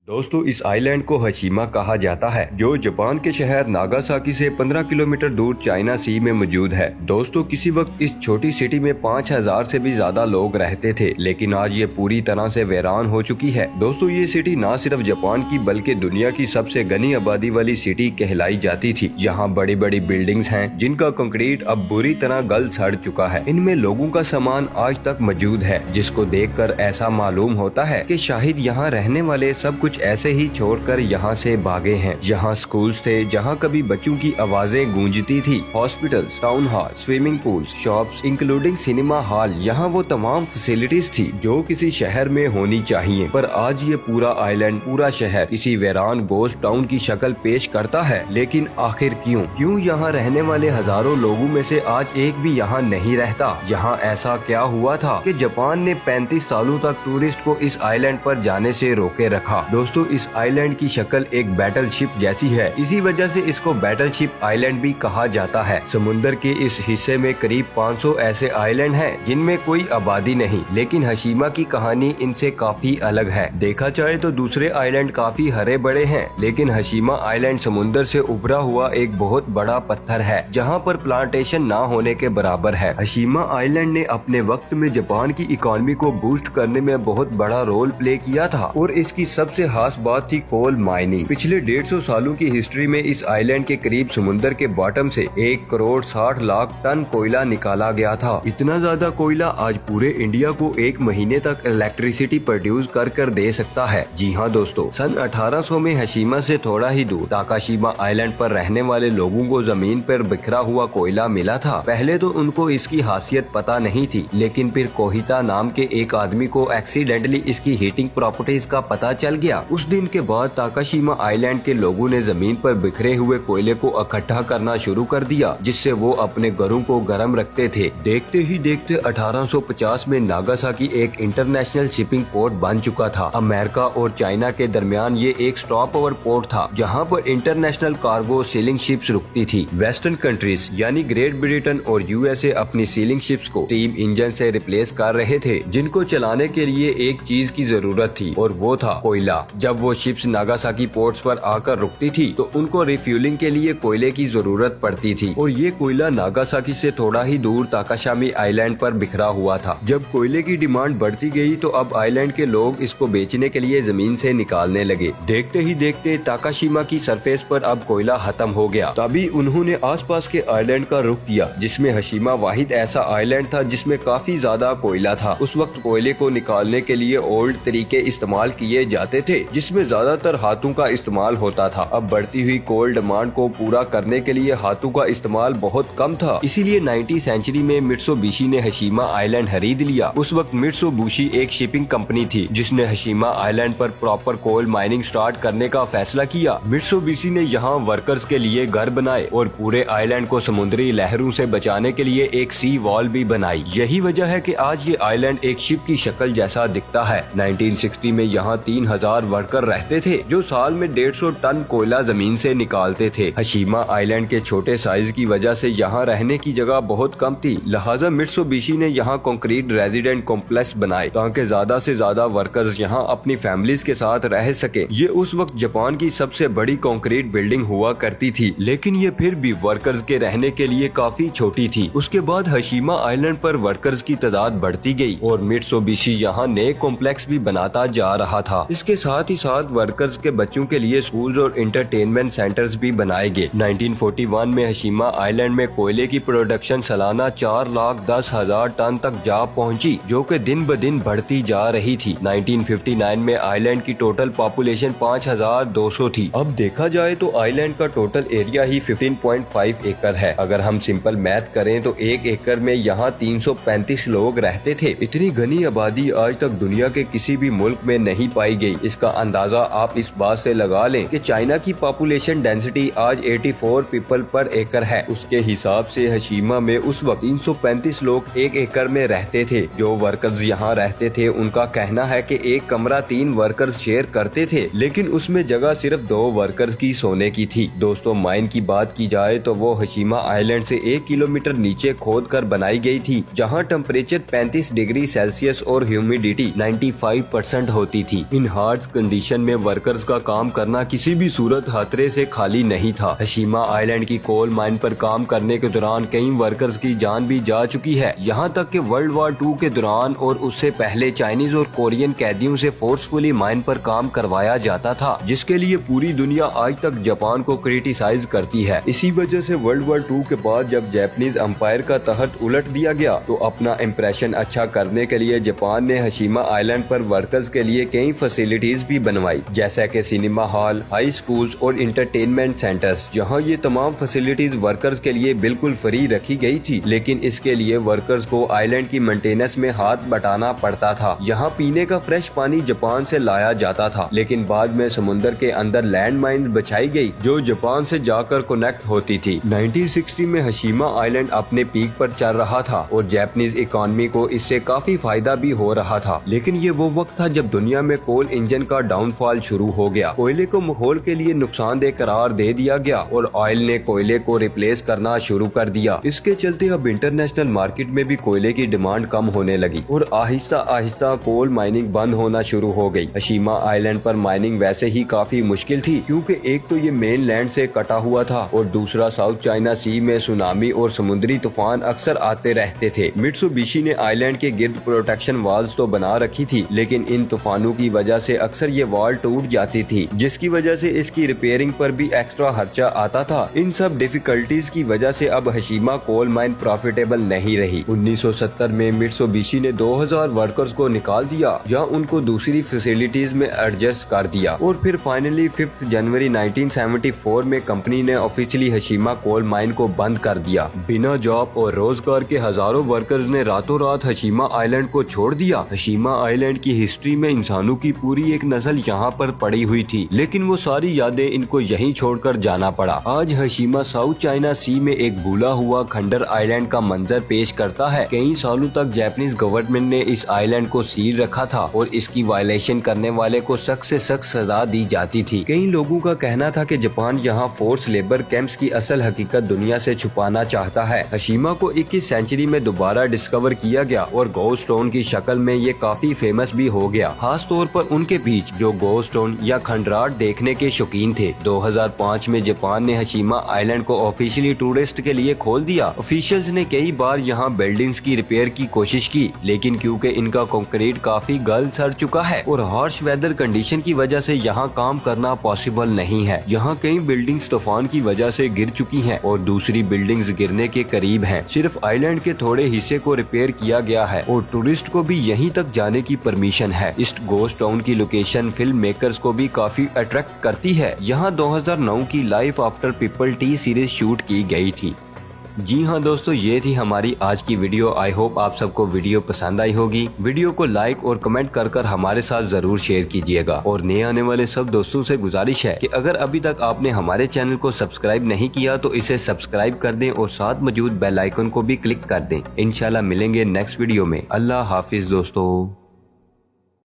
दोस्तों, इस आइलैंड को हशीमा कहा जाता है, जो जापान के शहर नागासाकी से 15 किलोमीटर दूर चाइना सी में मौजूद है। दोस्तों, किसी वक्त इस छोटी सिटी में 5000 से भी ज्यादा लोग रहते थे, लेकिन आज ये पूरी तरह से वीरान हो चुकी है। दोस्तों, ये सिटी न सिर्फ जापान की बल्कि दुनिया की सबसे घनी आबादी वाली सिटी कहलाई जाती थी। यहाँ बड़ी बड़ी बिल्डिंग्स हैं, जिनका कंक्रीट अब बुरी तरह गल सड़ चुका है। इनमें लोगों का सामान आज तक मौजूद है, जिसको देखकर ऐसा मालूम होता है कि शायद यहाँ रहने वाले सब कुछ ऐसे ही छोड़कर यहाँ से भागे हैं। यहाँ स्कूल्स थे जहाँ कभी बच्चों की आवाजें गूंजती थी, hospitals, town hall, swimming pools, shops including cinema hall, यहाँ वो तमाम फैसिलिटीज थी जो किसी शहर में होनी चाहिए। पर आज ये पूरा आइलैंड, पूरा शहर इसी वीरान गोस्ट टाउन की शक्ल पेश करता है। लेकिन आखिर क्यों यहाँ रहने वाले हजारों लोगों में से आज एक भी यहाँ नहीं रहता? यहाँ ऐसा क्या हुआ था कि जापान ने 35 सालों तक टूरिस्ट को इस आइलैंड पर जाने से रोके रखा? दोस्तों, इस आइलैंड की शक्ल एक बैटलशिप जैसी है, इसी वजह से इसको बैटलशिप आइलैंड भी कहा जाता है। समुंदर के इस हिस्से में करीब 500 ऐसे आइलैंड हैं जिनमें कोई आबादी नहीं, लेकिन हशीमा की कहानी इनसे काफी अलग है। देखा जाए तो दूसरे आइलैंड काफी हरे बड़े हैं, लेकिन हशीमा आइलैंड समुंदर से उभरा हुआ एक बहुत बड़ा पत्थर है, जहाँ पर प्लांटेशन ना होने के बराबर है। हशीमा आइलैंड ने अपने वक्त में जापान की इकोनॉमी को बूस्ट करने में बहुत बड़ा रोल प्ले किया था, और इसकी सबसे खास बात थी कोल माइनिंग। पिछले 150 सालों की हिस्ट्री में इस आइलैंड के करीब समुंदर के बॉटम से 1 करोड़ 60 लाख टन कोयला निकाला गया था। इतना ज्यादा कोयला आज पूरे इंडिया को एक महीने तक इलेक्ट्रिसिटी प्रोड्यूस कर दे सकता है। जी हाँ दोस्तों, सन 1800 में हशीमा से थोड़ा ही दूर ताकाशिमा आइलैंड पर रहने वाले लोगों को जमीन पर बिखरा हुआ कोयला मिला था। पहले तो उनको इसकी खासियत पता नहीं थी, लेकिन फिर कोहिता नाम के एक आदमी को एक्सीडेंटली इसकी हीटिंग प्रॉपर्टीज का पता चल गया। उस दिन के बाद ताकाशिमा आइलैंड के लोगों ने जमीन पर बिखरे हुए कोयले को इकट्ठा करना शुरू कर दिया, जिससे वो अपने घरों को गर्म रखते थे। देखते ही देखते 1850 में नागासाकी एक इंटरनेशनल शिपिंग पोर्ट बन चुका था। अमेरिका और चाइना के दरमियान ये एक स्टॉप ओवर पोर्ट था, जहाँ पर इंटरनेशनल कार्गो सीलिंग शिप्स रुकती थी। वेस्टर्न कंट्रीज यानी ग्रेट ब्रिटेन और यूएसए अपनी सीलिंग शिप्स को स्टीम इंजन से रिप्लेस कर रहे थे, जिनको चलाने के लिए एक चीज की जरूरत थी, और वो था कोयला। जब वो शिप्स नागासाकी पोर्ट्स पर आकर रुकती थी तो उनको रिफ्यूलिंग के लिए कोयले की जरूरत पड़ती थी, और ये कोयला नागासाकी से थोड़ा ही दूर ताकाशामी आइलैंड पर बिखरा हुआ था। जब कोयले की डिमांड बढ़ती गई तो अब आइलैंड के लोग इसको बेचने के लिए जमीन से निकालने लगे। देखते ही देखते ताकाशिमा की सरफेस पर अब कोयला खत्म हो गया। तभी उन्होंने आसपास के आइलैंड का रुख किया, जिसमें हशीमा वाहिद ऐसा आइलैंड था जिसमें काफी ज्यादा कोयला था। उस वक्त कोयले को निकालने के लिए ओल्ड तरीके इस्तेमाल किए जाते थे, जिसमें ज्यादातर हाथों का इस्तेमाल होता था। अब बढ़ती हुई कोल डिमांड को पूरा करने के लिए हाथों का इस्तेमाल बहुत कम था, इसीलिए 19वीं सेंचुरी में मित्सुबिशी ने हशीमा आइलैंड खरीद लिया। उस वक्त मित्सुबिशी एक शिपिंग कंपनी थी, जिसने हशीमा आइलैंड पर प्रॉपर कोल माइनिंग स्टार्ट करने का फैसला किया। मित्सुबिशी ने यहाँ वर्कर्स के लिए घर बनाए और पूरे आइलैंड को समुद्री लहरों से बचाने के लिए एक सी वॉल भी बनाई। यही वजह है कि आज ये आइलैंड एक शिप की शक्ल जैसा दिखता है। 1960 में यहाँ 3000 वर्कर रहते थे, जो साल में 150 टन कोयला जमीन से निकालते थे। हशीमा आइलैंड के छोटे साइज की वजह से यहाँ रहने की जगह बहुत कम थी, लिहाजा मित्सुबिशी ने यहाँ कंक्रीट रेजिडेंट कॉम्प्लेक्स बनाए, ताकि ज्यादा से ज्यादा वर्कर्स यहाँ अपनी फैमिलीज के साथ रह सके। ये उस वक्त जापान की सबसे बड़ी कंक्रीट बिल्डिंग हुआ करती थी, लेकिन ये फिर भी वर्कर्स के रहने के लिए काफी छोटी थी। उसके बाद हशीमा आइलैंड पर वर्कर्स की तादाद बढ़ती गई और मित्सुबिशी यहाँ नए कॉम्प्लेक्स भी बनाता जा रहा था। इसके साथ ही साथ वर्कर्स के बच्चों के लिए स्कूल्स और एंटरटेनमेंट सेंटर्स भी बनाए गए। 1941 में हशीमा आइलैंड में कोयले की प्रोडक्शन सालाना 4,10,000 टन तक जा पहुंची, जो कि दिन ब दिन बढ़ती जा रही थी। 1959 में आइलैंड की टोटल पॉपुलेशन 5,200 थी। अब देखा जाए तो आइलैंड का टोटल एरिया ही 15.5 एकड़ है। अगर हम सिंपल मैथ करें तो 1 एकड़ में यहाँ 335 लोग रहते थे। इतनी घनी आबादी आज तक दुनिया के किसी भी मुल्क में नहीं पाई गई। इसका अंदाजा आप इस बात से लगा लें कि चाइना की पॉपुलेशन डेंसिटी आज 84 पीपल पर एकड़ है। उसके हिसाब से हशीमा में उस वक्त 335 लोग 1 एकड़ में रहते थे। जो वर्कर्स यहाँ रहते थे उनका कहना है कि एक कमरा 3 वर्कर्स शेयर करते थे, लेकिन उसमें जगह सिर्फ 2 वर्कर्स की सोने की थी। दोस्तों, माइन की बात की जाए तो वो हशीमा आइलैंड से 1 किलोमीटर नीचे खोद कर बनाई गई थी, जहाँ टेम्परेचर 35 डिग्री सेल्सियस और ह्यूमिडिटी 95% होती थी। इन हार्ड कंडीशन में वर्कर्स का काम करना किसी भी सूरत खतरे से खाली नहीं था। हशीमा आइलैंड की कोल माइन पर काम करने के दौरान कई वर्कर्स की जान भी जा चुकी है। यहाँ तक कि वर्ल्ड वार 2 के दौरान और उससे पहले चाइनीज और कोरियन कैदियों से फोर्सफुली माइन पर काम करवाया जाता था, जिसके लिए पूरी दुनिया आज तक जापान को क्रिटिसाइज करती है। इसी वजह से वर्ल्ड वार 2 के बाद जब जापानीज एम्पायर का तहत उलट दिया गया तो अपना इम्प्रेशन अच्छा करने के लिए जापान ने हशीमा आइलैंड पर वर्कर्स के लिए कई फैसिलिटीज भी बनवाई, जैसा कि सिनेमा हॉल, हाई स्कूल्स और इंटरटेनमेंट सेंटर्स। जहां ये तमाम फैसिलिटीज वर्कर्स के लिए बिल्कुल फ्री रखी गई थी, लेकिन इसके लिए वर्कर्स को आइलैंड की मेंटेनेंस में हाथ बटाना पड़ता था। यहाँ पीने का फ्रेश पानी जापान से लाया जाता था, लेकिन बाद में समुद्र के अंदर लैंड माइन बछाई गई जो जापान से जाकर कनेक्ट होती थी। 1960 में हशीमा आइलैंड अपने पीक पर चल रहा था और जापानीज इकोनॉमी को इससे काफी फायदा भी हो रहा था, लेकिन ये वो वक्त था जब दुनिया में कोल इंजन का डाउनफॉल शुरू हो गया। कोयले को माहौल के लिए नुकसानदेह करार दे दिया गया और ऑयल ने कोयले को रिप्लेस करना शुरू कर दिया। इसके चलते अब इंटरनेशनल मार्केट में भी कोयले की डिमांड कम होने लगी और आहिस्ता आहिस्ता कोल माइनिंग बंद होना शुरू हो गई। हशीमा आइलैंड पर माइनिंग वैसे ही काफी मुश्किल थी, क्योंकि एक तो ये मेन लैंड से कटा हुआ था और दूसरा साउथ चाइना सी में सुनामी और समुद्री तूफान अक्सर आते रहते थे। मित्सुबिशी ने आइलैंड के गिर्द प्रोटेक्शन वॉल्स तो बना रखी थी, लेकिन इन तूफानों की वजह से अक्सर ये वॉल टूट जाती थी, जिसकी वजह से इसकी रिपेयरिंग पर भी एक्स्ट्रा खर्चा आता था। इन सब डिफिकल्टीज की वजह से अब हशीमा कोल माइन प्रॉफिटेबल नहीं रही। 1970 में मित्सुबिशी ने 2000 वर्कर्स को निकाल दिया या उनको दूसरी फैसिलिटीज में एडजस्ट कर दिया और फिर फाइनली 5 जनवरी 1974 में कंपनी ने ऑफिशियली हशीमा कोल माइन को बंद कर दिया। बिना जॉब और रोजगार के हजारों वर्कर्स ने रातों रात हशीमा आइलैंड को छोड़ दिया। हशीमा आइलैंड की हिस्ट्री में इंसानों की पूरी एक नस्ल यहाँ पर पड़ी हुई थी, लेकिन वो सारी यादें इनको यहीं छोड़कर जाना पड़ा। आज हशीमा साउथ चाइना सी में एक भूला हुआ खंडर आइलैंड का मंजर पेश करता है। कई सालों तक जापानीज गवर्नमेंट ने इस आइलैंड को सील रखा था और इसकी वायलेशन करने वाले को सख्त से सख्त सजा दी जाती थी। कई लोगों का कहना था कि जापान यहाँ फोर्स लेबर कैंप्स की असल हकीकत दुनिया से छुपाना चाहता है। हशीमा को 21 सेंचुरी में दोबारा डिस्कवर किया गया और गोस्ट स्टोन की शक्ल में ये काफी फेमस भी हो गया, खास तौर पर उनके बीच जो गोस्ट स्टोन या खंडराट देखने के शौकीन थे। 2005 में जापान ने हशीमा आइलैंड को ऑफिशियली टूरिस्ट के लिए खोल दिया। ऑफिशियल्स ने कई बार यहाँ बिल्डिंग्स की रिपेयर की कोशिश की, लेकिन क्योंकि इनका कंक्रीट काफी गल सड़ चुका है और हार्श वेदर कंडीशन की वजह से यहाँ काम करना पॉसिबल नहीं है। यहाँ कई बिल्डिंग्स तूफान की वजह से गिर चुकी हैं और दूसरी बिल्डिंग्स गिरने के करीब हैं। सिर्फ आइलैंड के थोड़े हिस्से को रिपेयर किया गया है और टूरिस्ट को भी यहीं तक जाने की परमिशन है। इस गोस्ट टाउन की लोकेशन फिल्म मेकर्स को भी काफी अट्रैक्ट करती है। यहाँ 2009 की life after people T series shoot की गई थी। जी हाँ दोस्तों, ये थी हमारी आज की वीडियो। आई होप आप सबको वीडियो पसंद आई होगी। वीडियो को लाइक और कमेंट कर हमारे साथ जरूर शेयर कीजिएगा और नए आने वाले सब दोस्तों से गुजारिश है कि अगर अभी तक आपने हमारे चैनल को सब्सक्राइब नहीं किया तो इसे सब्सक्राइब कर दें और साथ मौजूद बेल आइकन को भी क्लिक कर दें। इंशाल्लाह मिलेंगे नेक्स्ट वीडियो में। अल्लाह हाफिज दोस्तों।